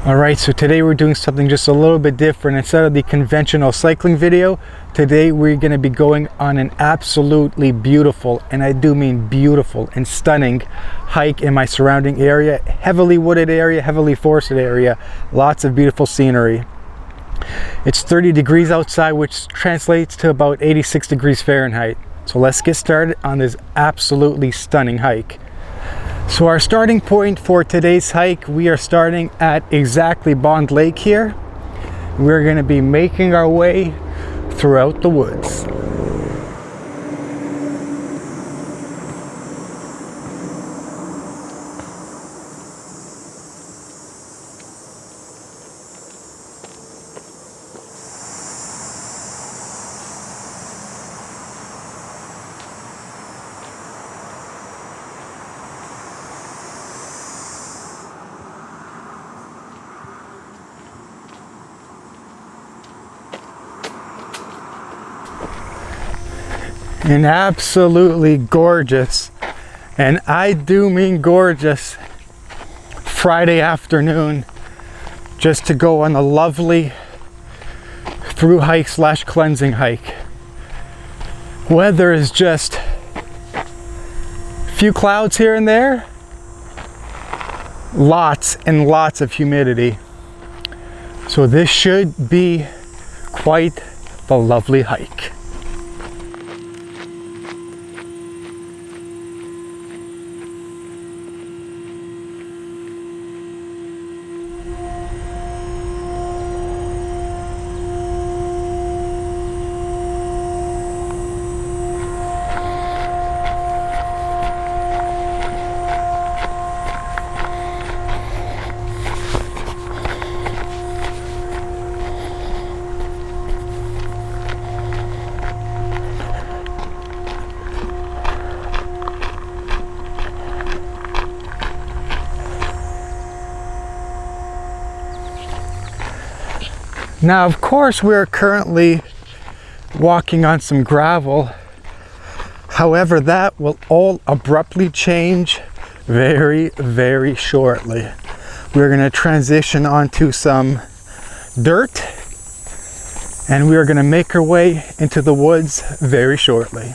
Alright, so today we're doing something just a little bit different. Instead of the conventional cycling video, today we're going to be going on an absolutely beautiful, and I do mean beautiful and stunning, hike in my surrounding area. Heavily wooded area, heavily forested area, lots of beautiful scenery. It's 30 degrees outside, which translates to about 86 degrees Fahrenheit. So let's get started on this absolutely stunning hike. So our starting point for today's hike, we are starting at exactly Swan Lake here. We're going to be making our way throughout the woods. An absolutely gorgeous, and I do mean gorgeous, Friday afternoon just to go on a lovely through hike slash cleansing hike. Weather is just a few clouds here and there, lots and lots of humidity. So this should be quite the lovely hike. Now, of course, we're currently walking on some gravel. However, that will all abruptly change very, very shortly. We're going to transition onto some dirt, and we are going to make our way into the woods very shortly.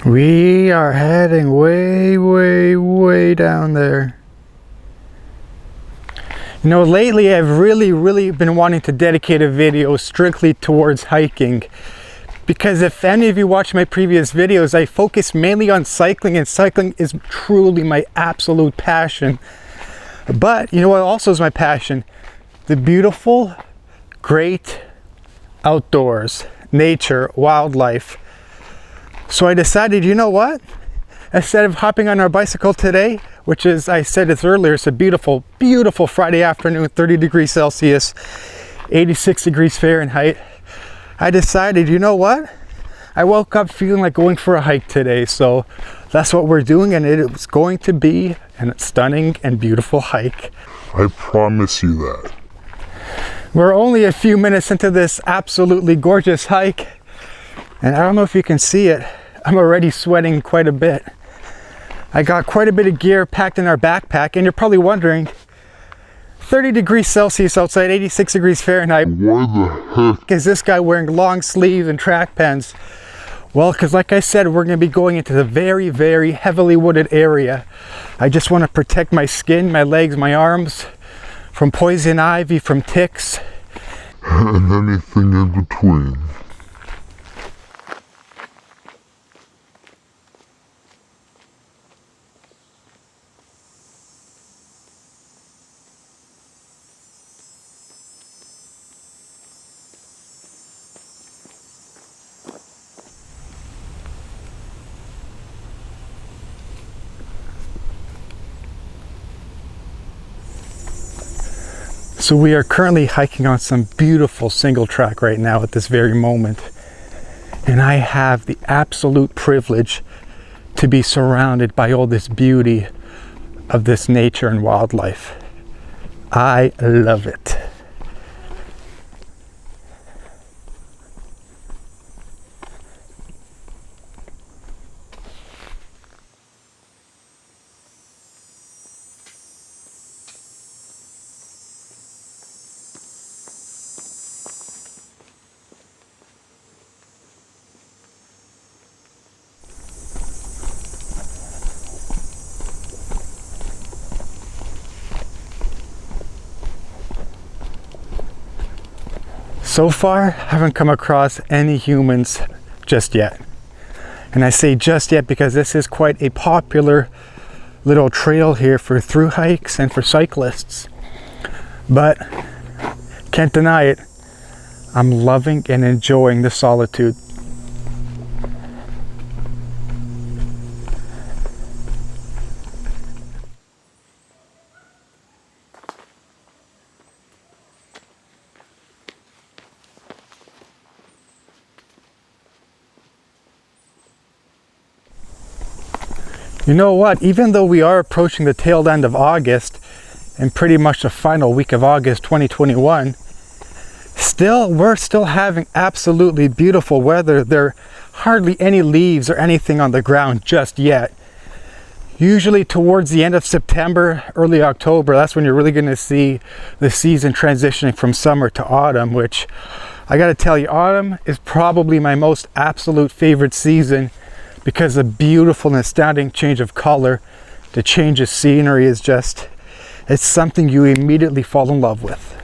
We are heading way, way, way down there. You know, lately I've really been wanting to dedicate a video strictly towards hiking, because if any of you watch my previous videos, I focus mainly on cycling, and cycling is truly my absolute passion. But you know what also is my passion? The beautiful, great outdoors, nature, wildlife. So I decided, you know what? Instead of hopping on our bicycle today, which is, I said it earlier, it's a beautiful, beautiful Friday afternoon, 30 degrees Celsius, 86 degrees Fahrenheit. I decided, you know what? I woke up feeling like going for a hike today. So that's what we're doing, and it is going to be a stunning and beautiful hike. I promise you that. We're only a few minutes into this absolutely gorgeous hike. And I don't know if you can see it, I'm already sweating quite a bit. I got quite a bit of gear packed in our backpack, and you're probably wondering, 30 degrees Celsius outside, 86 degrees Fahrenheit. Why the heck is this guy wearing long sleeves and track pants? Well, because like I said, we're going to be going into the very, very heavily wooded area. I just want to protect my skin, my legs, my arms from poison ivy, from ticks, and anything in between. So we are currently hiking on some beautiful single track right now at this very moment. And I have the absolute privilege to be surrounded by all this beauty of this nature and wildlife. I love it. So far, I haven't come across any humans just yet. And I say just yet because this is quite a popular little trail here for through hikes and for cyclists. But can't deny it, I'm loving and enjoying the solitude. You know what, even though we are approaching the tail end of August and pretty much the final week of August 2021, we're still having absolutely beautiful weather. There are hardly any leaves or anything on the ground just yet. Usually towards the end of September, early October, that's when you're really going to see the season transitioning from summer to autumn, which I got to tell you, autumn is probably my most absolute favorite season because the beautiful and astounding change of color, the change of scenery is just, it's something you immediately fall in love with.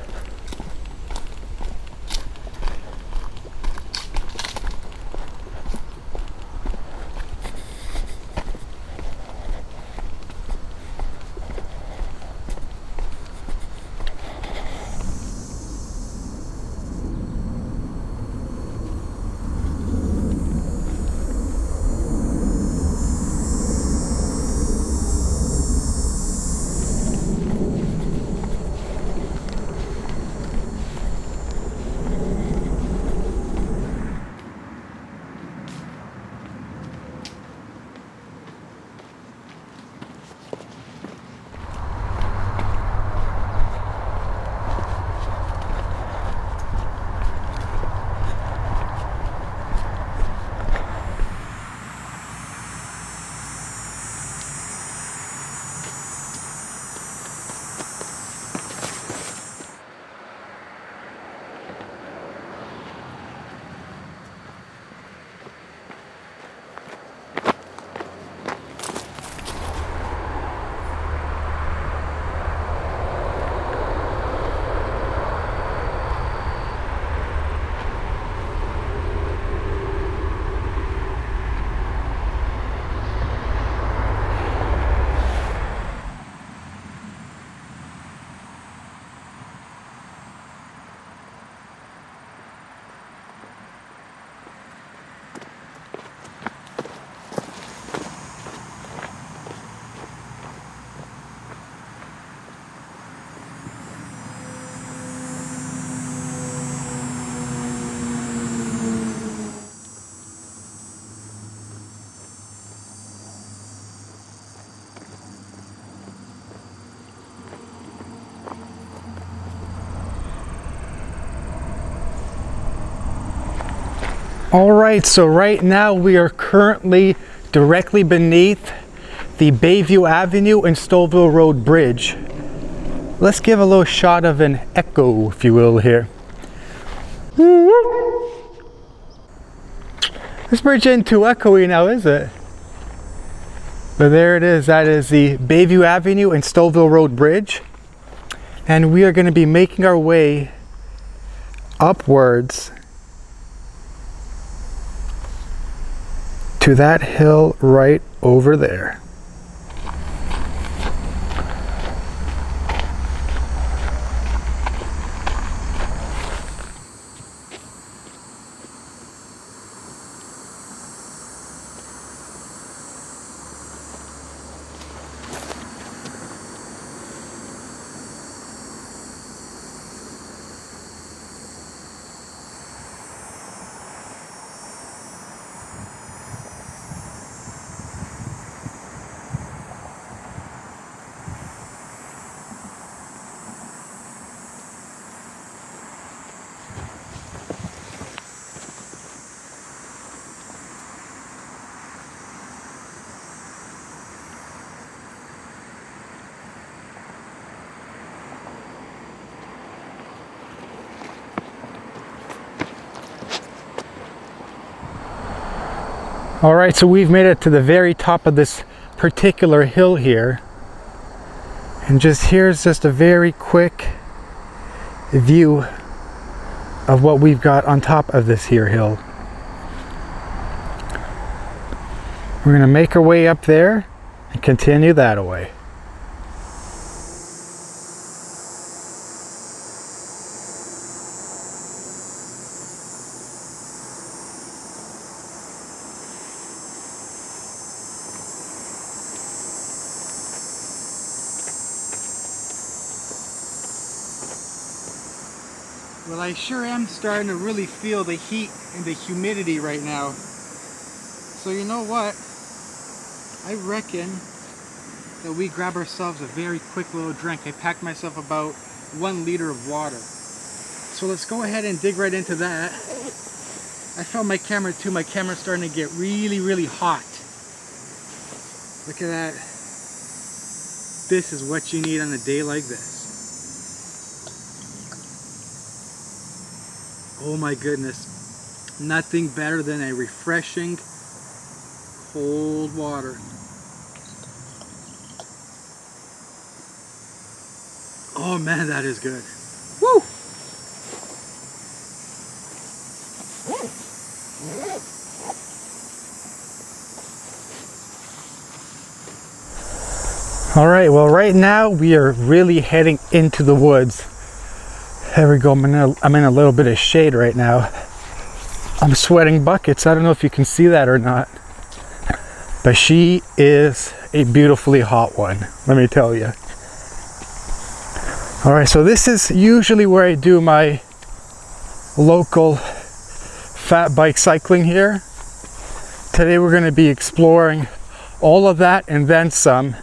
All right, so right now we are currently directly beneath the Bayview Avenue and Stouffville Road Bridge. Let's give a little shot of an echo, if you will, here. This bridge isn't too echoey now, is it? But there it is. That is the Bayview Avenue and Stouffville Road Bridge. And we are going to be making our way upwards to that hill right over there. All right, so we've made it to the very top of this particular hill here. And here's just a very quick view of what we've got on top of this here hill. We're gonna make our way up there and continue that away. Well, I sure am starting to really feel the heat and the humidity right now. So you know what? I reckon that we grab ourselves a very quick little drink. I packed myself about 1 liter of water. So let's go ahead and dig right into that. I found my camera too. My camera's starting to get really, really hot. Look at that. This is what you need on a day like this. Oh my goodness, nothing better than a refreshing cold water. Oh man, that is good. Woo! All right, well right now we are really heading into the woods. There we go, I'm in a little bit of shade right now. I'm sweating buckets. I don't know if you can see that or not. But she is a beautifully hot one, let me tell you. All right, so this is usually where I do my local fat bike cycling here. Today we're gonna be exploring all of that and then some.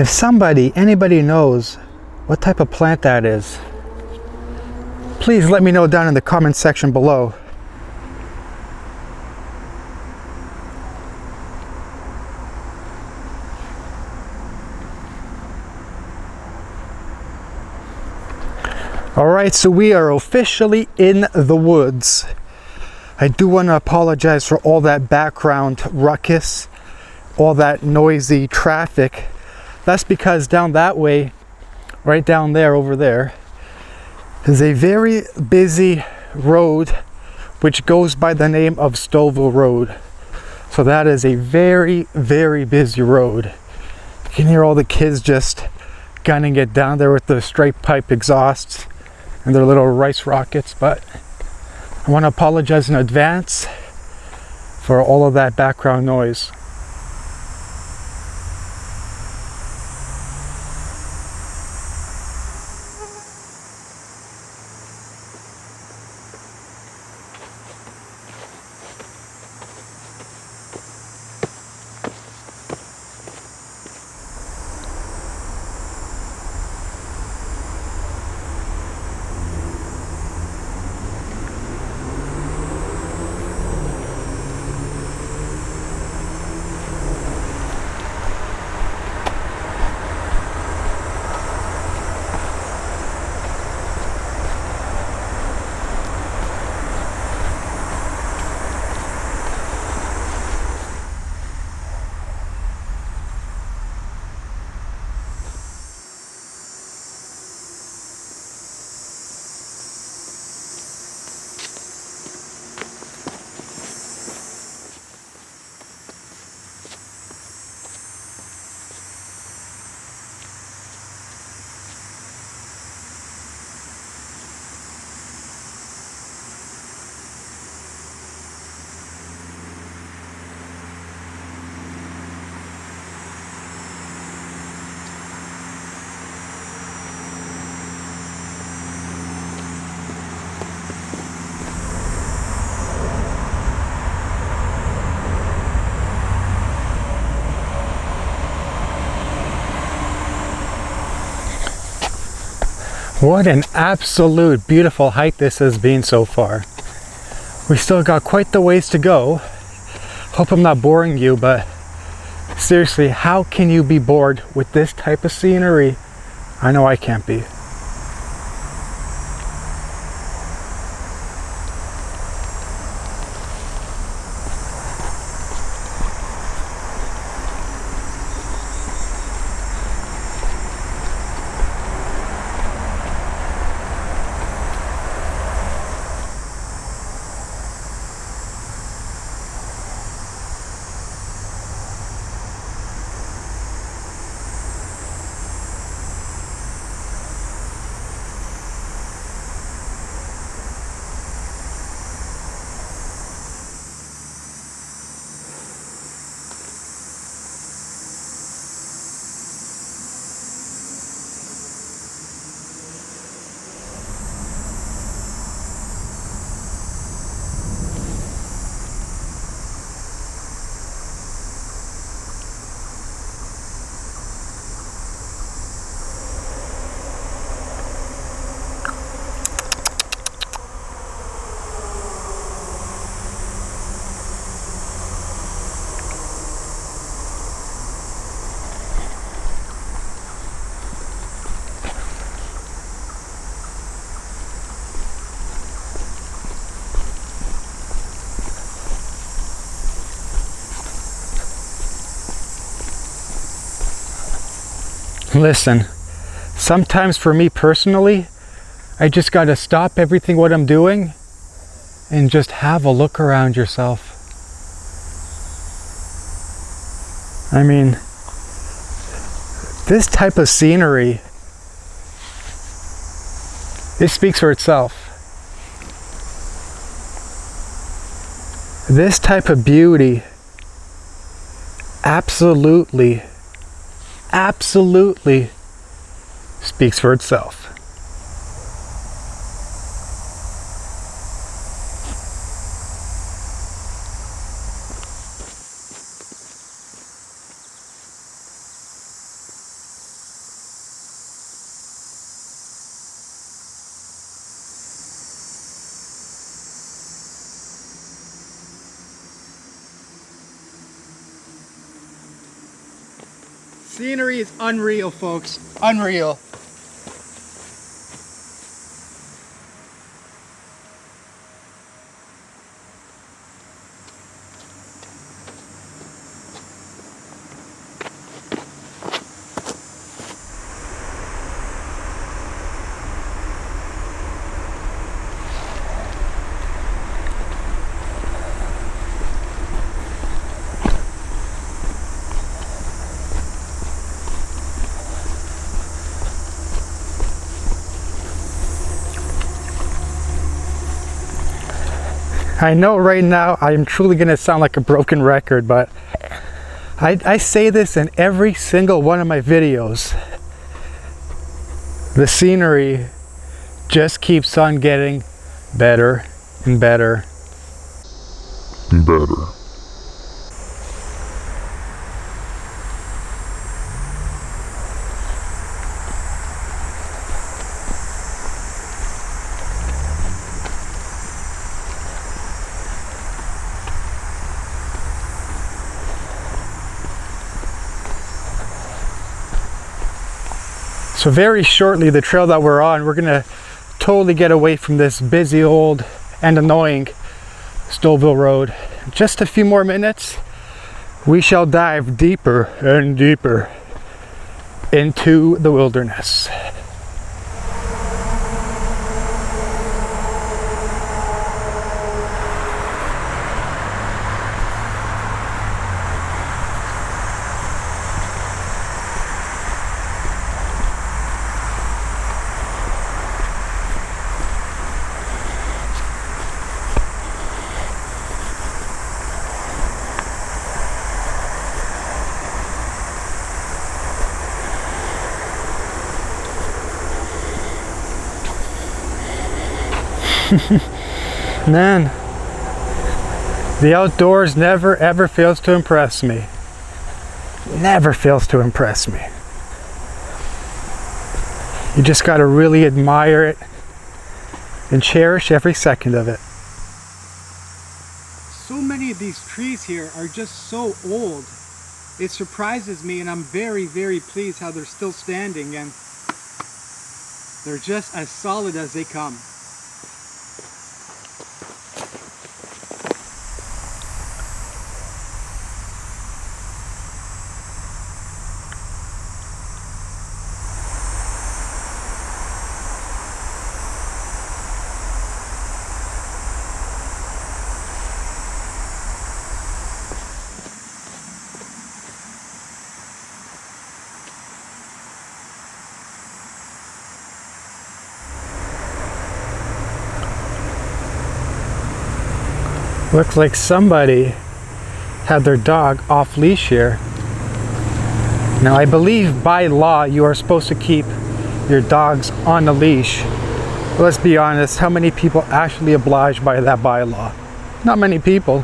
If anybody knows what type of plant that is, please let me know down in the comment section below. All right, so we are officially in the woods. I do want to apologize for all that background ruckus, all that noisy traffic. That's because down that way, right down there, over there, is a very busy road which goes by the name of Stouffville Road. So that is a very, very busy road. You can hear all the kids just gunning it down there with the straight pipe exhausts and their little rice rockets, but I want to apologize in advance for all of that background noise. What an absolute beautiful hike this has been so far. We still got quite the ways to go. Hope I'm not boring you, but seriously, how can you be bored with this type of scenery? I know I can't be. Listen, sometimes for me personally, I just gotta stop everything what I'm doing and just have a look around yourself. I mean, this type of scenery, it speaks for itself. This type of beauty absolutely speaks for itself. Scenery is unreal, folks. Unreal. I know right now I'm truly going to sound like a broken record, but I say this in every single one of my videos. The scenery just keeps on getting better and better. And better. So very shortly, the trail that we're on, we're gonna totally get away from this busy old and annoying Stouffville Road. Just a few more minutes, we shall dive deeper and deeper into the wilderness. Man, the outdoors never ever fails to impress me. Never fails to impress me. You just got to really admire it and cherish every second of it. So many of these trees here are just so old. It surprises me, and I'm very, very pleased how they're still standing, and they're just as solid as they come. Looks like somebody had their dog off leash here. Now I believe by law you are supposed to keep your dogs on a leash. But let's be honest, how many people actually oblige by that bylaw? Not many people.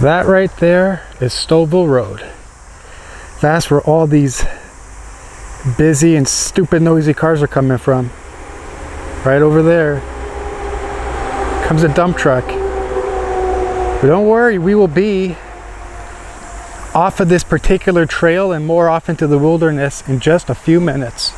That right there is Stouffville Road. That's where all these busy and stupid noisy cars are coming from. Right over there comes a dump truck. But don't worry, we will be off of this particular trail and more off into the wilderness in just a few minutes.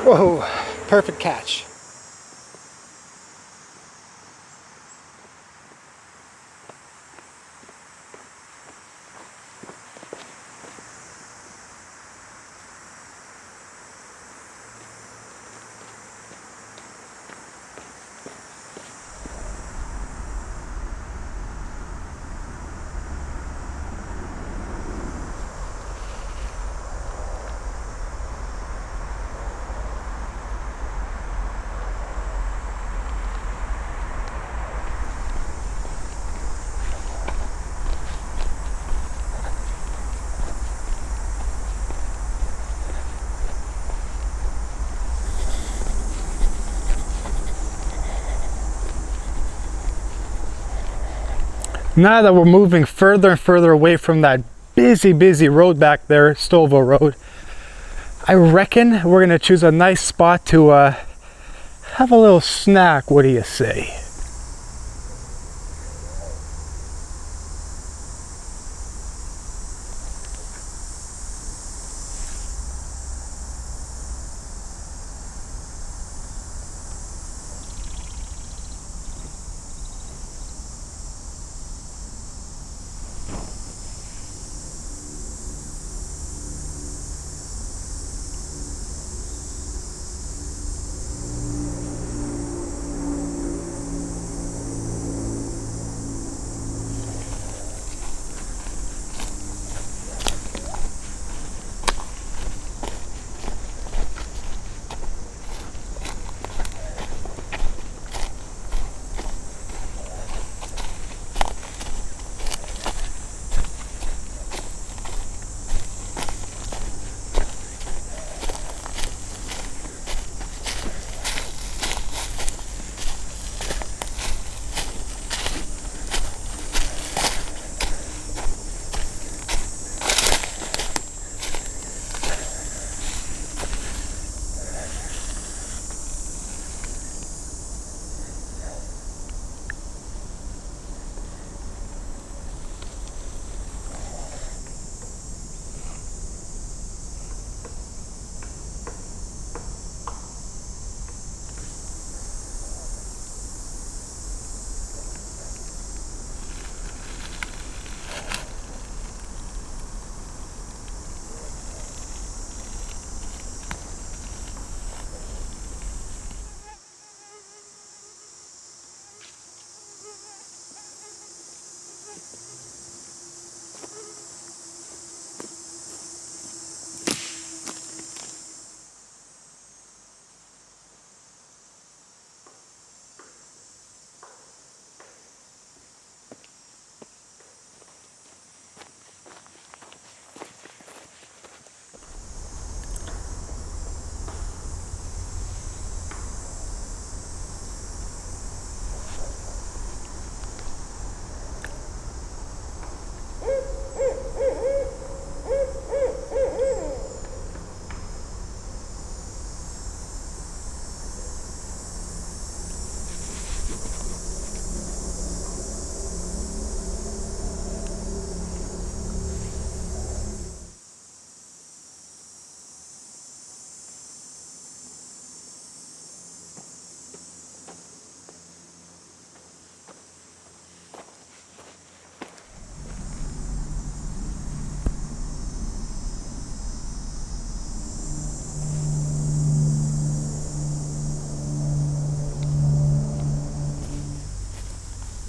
Whoa, perfect catch. Now that we're moving further and further away from that busy road back there, Stouffville Road, I reckon we're gonna choose a nice spot to have a little snack. What do you say?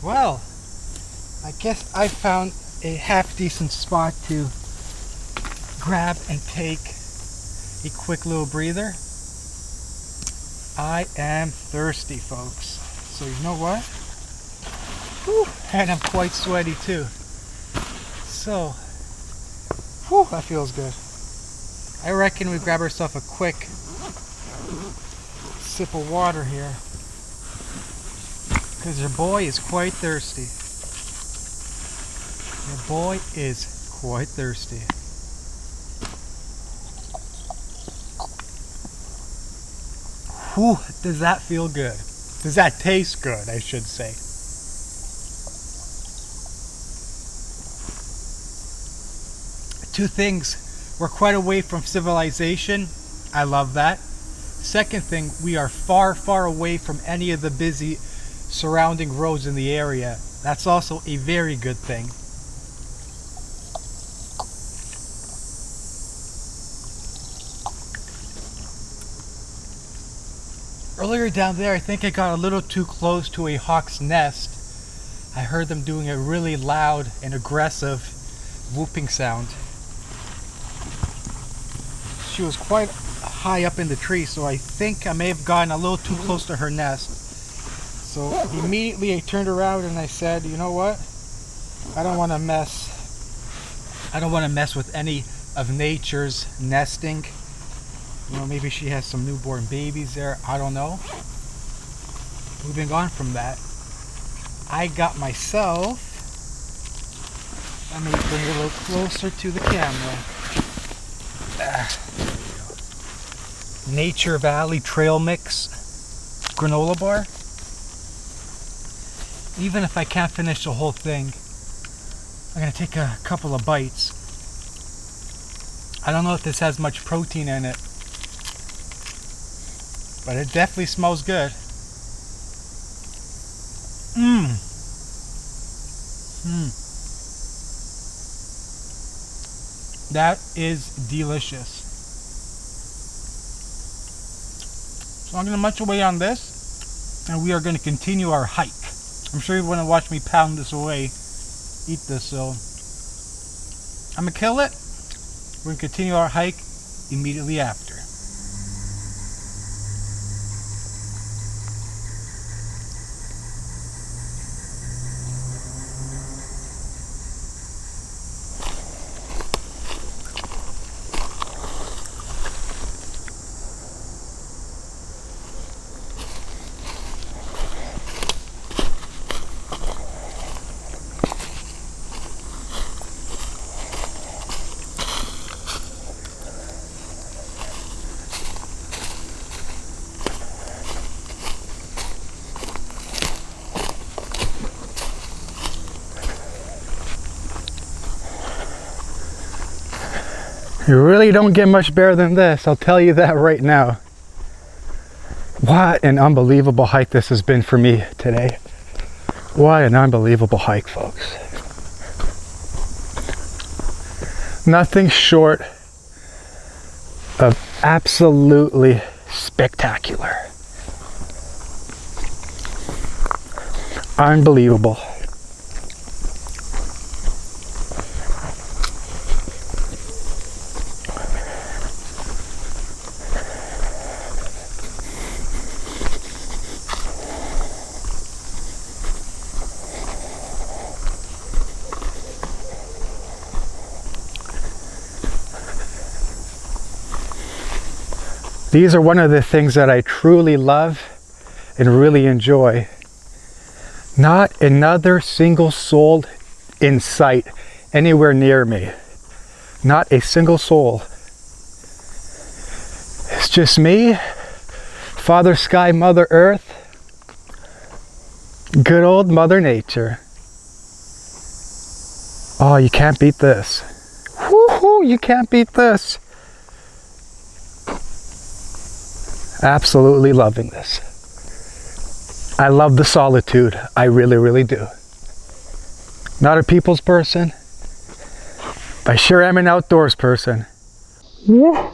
Well, I guess I found a half decent spot to grab and take a quick little breather. I am thirsty, folks. So you know what? Whew, and I'm quite sweaty too. So, whew, that feels good. I reckon we grab ourselves a quick sip of water here, because your boy is quite thirsty. Your boy is quite thirsty. Whew, does that feel good? Does that taste good, I should say. Two things, we're quite away from civilization. I love that. Second thing, we are far, far away from any of the busy surrounding roads in the area. That's also a very good thing. Earlier down there, I think I got a little too close to a hawk's nest. I heard them doing a really loud and aggressive whooping sound. She was quite high up in the tree, so I think I may have gotten a little too close to her nest. So immediately I turned around and I said, you know what? I don't want to mess with any of nature's nesting. You know, maybe she has some newborn babies there. I don't know. Moving on from that, I got myself, let me bring it a little closer to the camera. There we go. Nature Valley Trail Mix granola bar. Even if I can't finish the whole thing, I'm going to take a couple of bites. I don't know if this has much protein in it, but it definitely smells good. That is delicious. So I'm going to munch away on this, and we are going to continue our hike. I'm sure you want to watch me pound this away, eat this, so I'm going to kill it. We're going to continue our hike immediately after. You really don't get much better than this, I'll tell you that right now. What an unbelievable hike this has been for me today. What an unbelievable hike, folks. Nothing short of absolutely spectacular. Unbelievable. These are one of the things that I truly love and really enjoy. Not another single soul in sight anywhere near me. Not a single soul. It's just me, Father Sky, Mother Earth, good old Mother Nature. Oh, you can't beat this. Woohoo, you can't beat this. Absolutely loving this. I love the solitude. I really, really do. Not a people's person. I sure am an outdoors person. Yeah.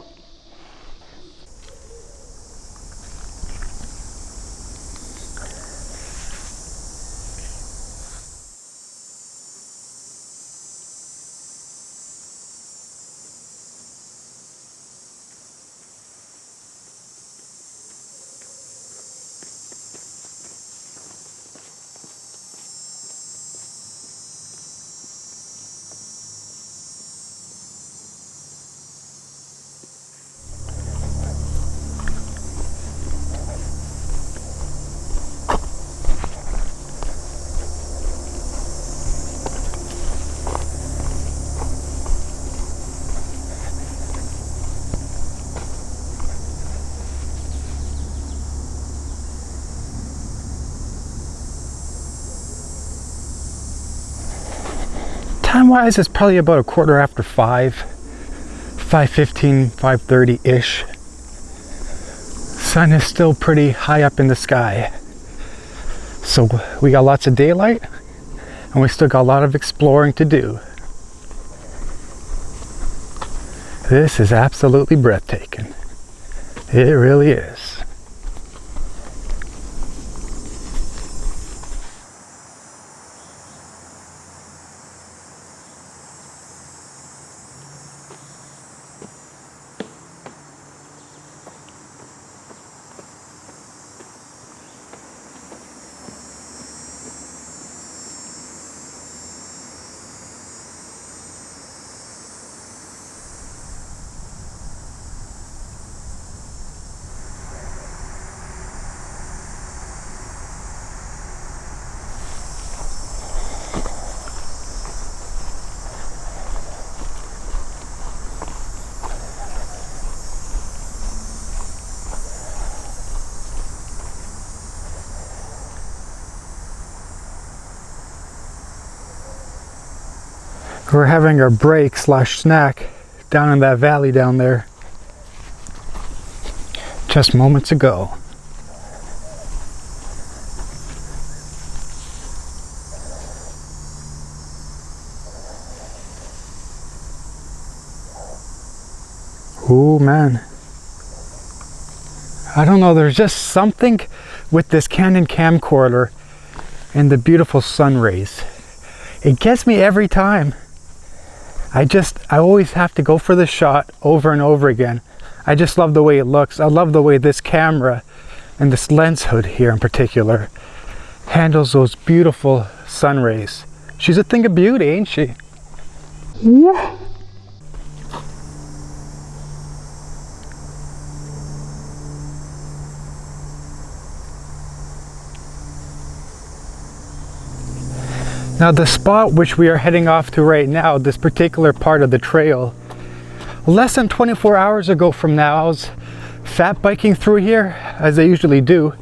Time wise, it's probably about 5:15, 5:30-ish. Sun is still pretty high up in the sky. So we got lots of daylight and we still got a lot of exploring to do. This is absolutely breathtaking. It really is. We're having our break / snack down in that valley down there just moments ago. Oh man, I don't know, there's just something with this Canon camcorder and the beautiful sun rays. It gets me every time. I always have to go for the shot over and over again. I just love the way it looks. I love the way this camera and this lens hood here in particular handles those beautiful sun rays. She's a thing of beauty, ain't she? Yeah. Now the spot which we are heading off to right now, this particular part of the trail, less than 24 hours ago from now, I was fat biking through here, as I usually do,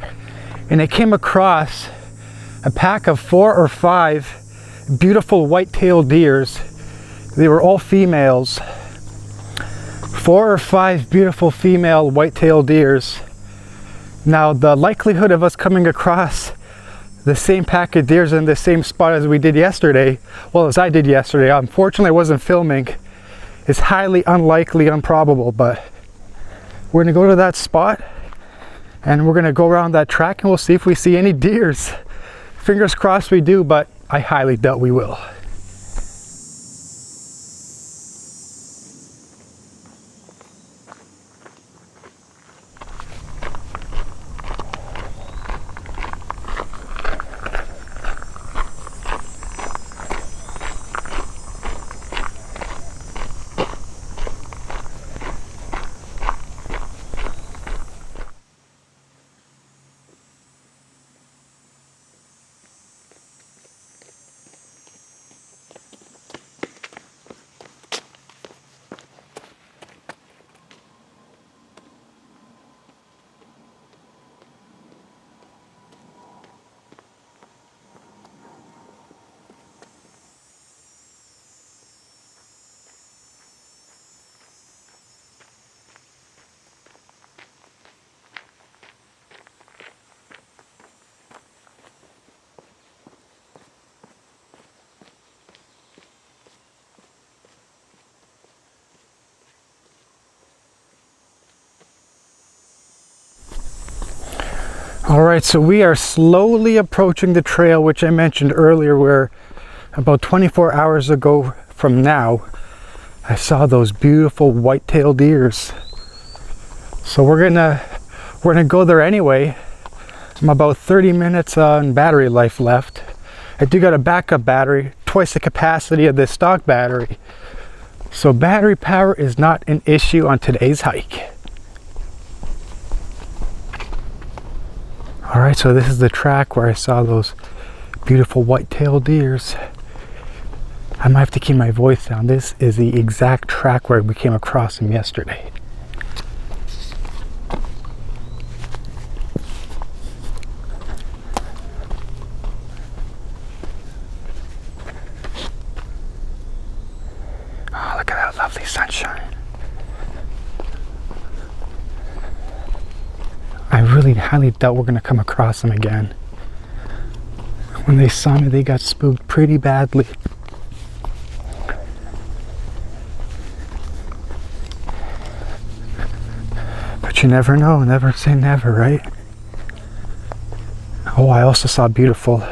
and I came across a pack of 4 or 5 beautiful white-tailed deers. They were all females. 4 or 5 beautiful female white-tailed deers. Now the likelihood of us coming across the same pack of deers in the same spot as we did yesterday, well, as I did yesterday, unfortunately I wasn't filming, is highly unlikely, improbable, but we're gonna go to that spot and we're gonna go around that track and we'll see if we see any deers. Fingers crossed we do, but I highly doubt we will. Alright, so we are slowly approaching the trail which I mentioned earlier, where about 24 hours ago from now I saw those beautiful white-tailed deers. So we're gonna go there anyway. I'm about 30 minutes on battery life left. I do got a backup battery, twice the capacity of this stock battery. So battery power is not an issue on today's hike. Alright, so this is the track where I saw those beautiful white-tailed deers. I might have to keep my voice down. This is the exact track where we came across them yesterday. sunshine. I really highly doubt we're going to come across them again. When they saw me, they got spooked pretty badly. But you never know, never say never, right? Oh, I also saw a beautiful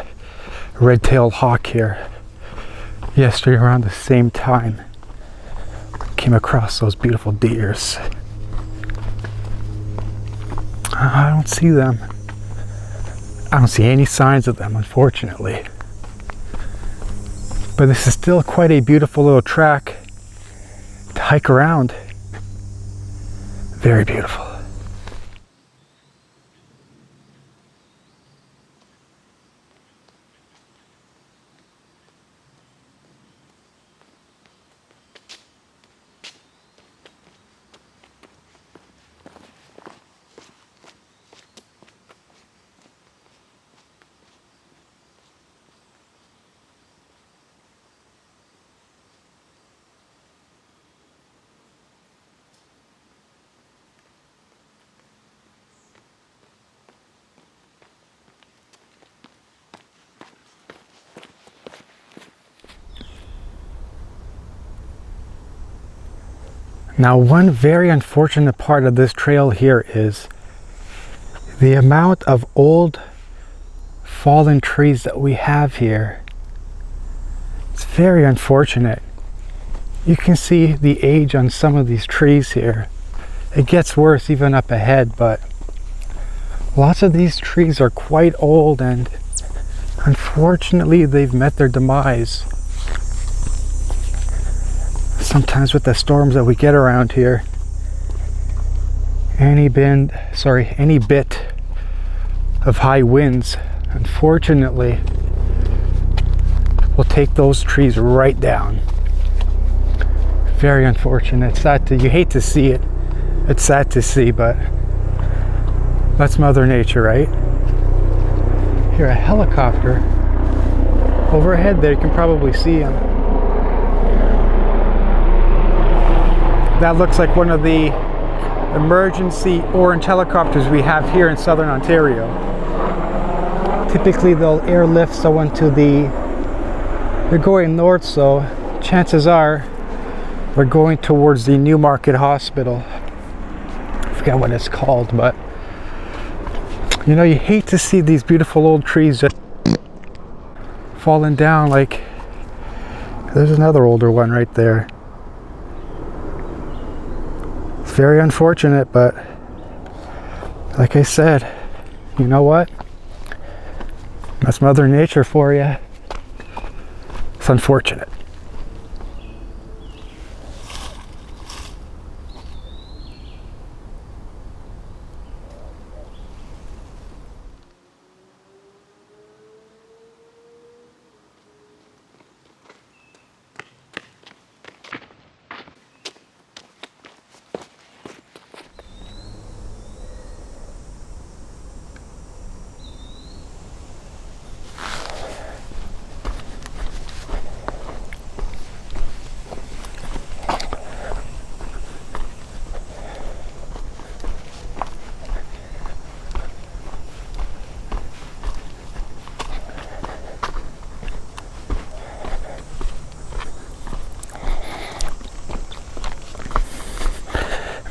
red-tailed hawk here yesterday around the same time. Came across those beautiful deers. I don't see them. I don't see any signs of them, unfortunately. But this is still quite a beautiful little track to hike around. Very beautiful. Now, one very unfortunate part of this trail here is the amount of old fallen trees that we have here. It's very unfortunate. You can see the age on some of these trees here. It gets worse even up ahead, but lots of these trees are quite old and unfortunately they've met their demise. Sometimes with the storms that we get around here, any bit of high winds, unfortunately, will take those trees right down. Very unfortunate. It's sad you hate to see it. It's sad to see, but that's Mother Nature, right? Here, a helicopter overhead there. You can probably see him. That looks like one of the emergency orange helicopters we have here in southern Ontario. Typically they'll airlift someone to they're going north, so chances are we're going towards the Newmarket Hospital. I forget what it's called, but you know, you hate to see these beautiful old trees just falling down. Like, there's another older one right there. Very unfortunate, but like I said, you know what? That's Mother Nature for you. It's unfortunate.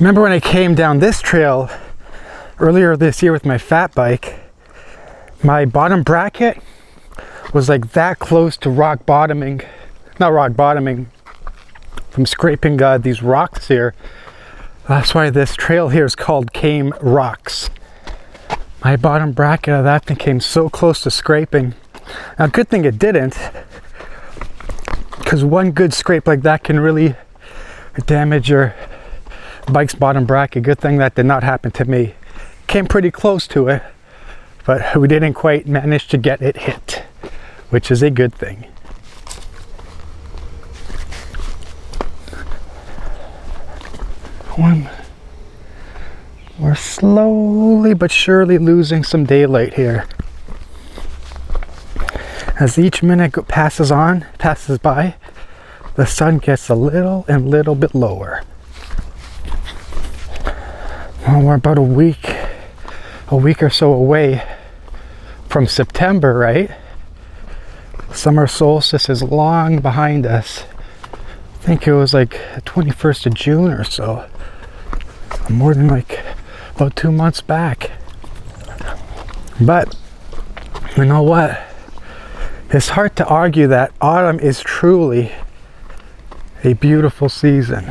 Remember when I came down this trail earlier this year with my fat bike, my bottom bracket was like that close to rock bottoming, not rock bottoming, from scraping these rocks here. That's why this trail here is called Came Rocks. My bottom bracket of that thing came so close to scraping. Now, good thing it didn't, because one good scrape like that can really damage your bike's bottom bracket. Good thing that did not happen to me. Came pretty close to it, but we didn't quite manage to get it hit, which is a good thing. We're slowly but surely losing some daylight here. As each minute passes by, the sun gets a little bit lower. Well, we're about a week or so away from September, right? Summer solstice is long behind us. I think it was like the 21st of June or so. More than like about 2 months back. But you know what? It's hard to argue that autumn is truly a beautiful season.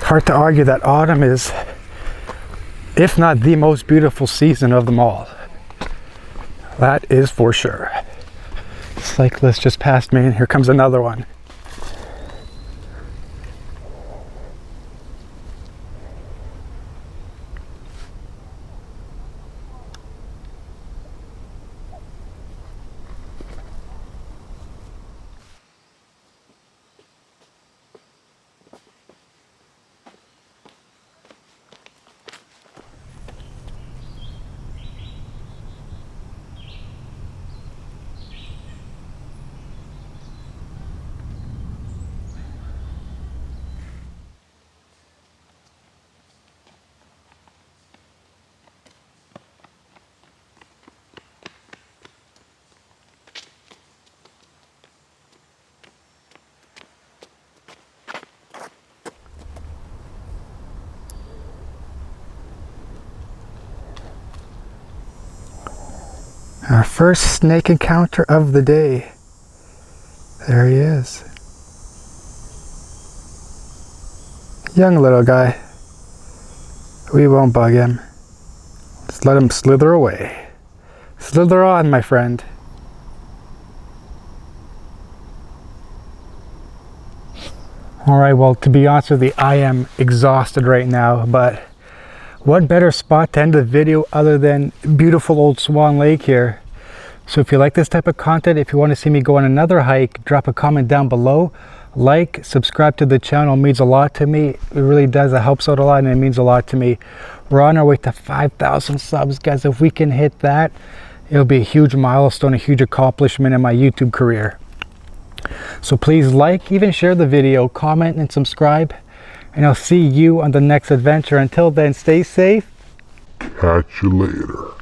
Hard to argue that autumn is, if not the most beautiful season of them all. That is for sure. Cyclist just passed me, and here comes another one. Our first snake encounter of the day. There he is. Young little guy. We won't bug him. Just let him slither away. Slither on, my friend. Alright, well, to be honest with you, I am exhausted right now, but what better spot to end the video other than beautiful old Swan Lake here. So if you like this type of content, if you want to see me go on another hike, drop a comment down below. Like, subscribe to the channel. It means a lot to me. It really does. It helps out a lot, and it means a lot to me. We're on our way to 5,000 subs, guys. If we can hit that, it'll be a huge milestone, a huge accomplishment in my YouTube career. So please like, even share the video, comment and subscribe, and I'll see you on the next adventure. Until then, stay safe. Catch you later.